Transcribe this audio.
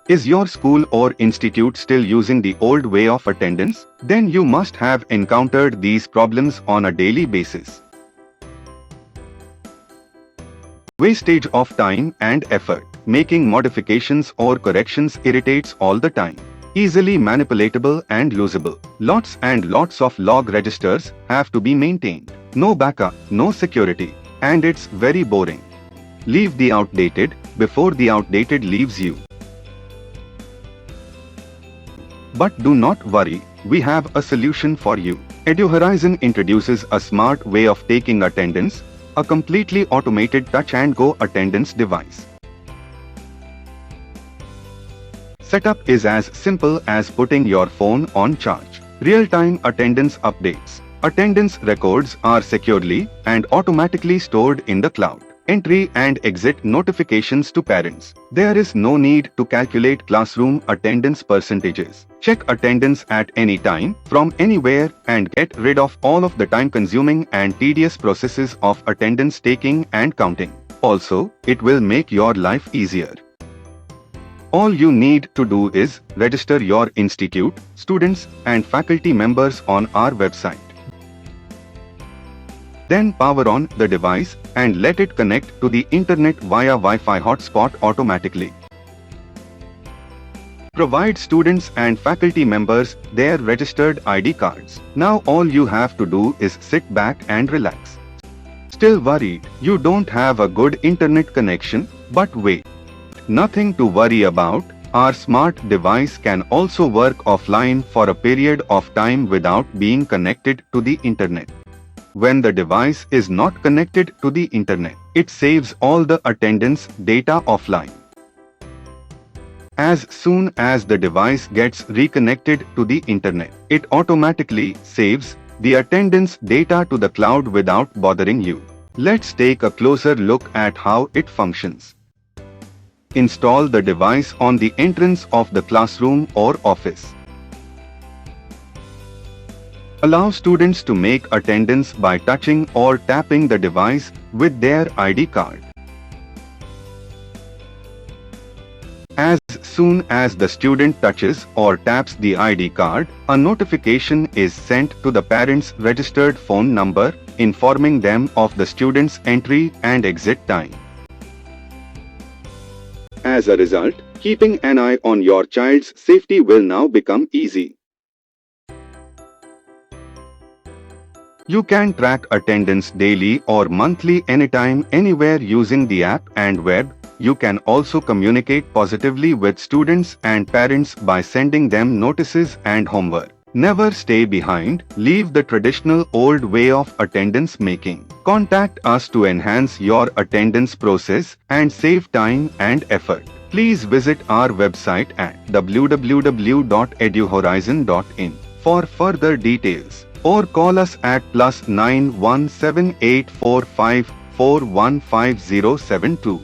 Is your school or institute still using the old way of attendance? Then you must have encountered these problems on a daily basis. Wastage of time and effort. Making modifications or corrections irritates all the time. Easily manipulatable and usable. Lots and lots of log registers have to be maintained. No backup, no security. And it's very boring. Leave the outdated before the outdated leaves you. But do not worry, we have a solution for you. EduHorizon introduces a smart way of taking attendance, a completely automated touch-and-go attendance device. Setup is as simple as putting your phone on charge. Real-time attendance updates. Attendance records are securely and automatically stored in the cloud. Entry and exit notifications to parents. There is no need to calculate classroom attendance percentages. Check attendance at any time, from anywhere, and get rid of all of the time-consuming and tedious processes of attendance taking and counting. Also, it will make your life easier. All you need to do is register your institute, students, and faculty members on our website. Then power on the device and let it connect to the internet via Wi-Fi hotspot automatically. Provide students and faculty members their registered ID cards. Now all you have to do is sit back and relax. Still worried you don't have a good internet connection? But wait. Nothing to worry about. Our smart device can also work offline for a period of time without being connected to the internet. When the device is not connected to the internet, it saves all the attendance data offline. As soon as the device gets reconnected to the internet, it automatically saves the attendance data to the cloud without bothering you. Let's take a closer look at how it functions. Install the device on the entrance of the classroom or office. Allow students to make attendance by touching or tapping the device with their ID card. As soon as the student touches or taps the ID card, a notification is sent to the parent's registered phone number, informing them of the student's entry and exit time. As a result, keeping an eye on your child's safety will now become easy. You can track attendance daily or monthly anytime, anywhere using the app and web. You can also communicate positively with students and parents by sending them notices and homework. Never stay behind. Leave the traditional old way of attendance making. Contact us to enhance your attendance process and save time and effort. Please visit our website at www.eduhorizon.in for further details, or call us at +917845415072.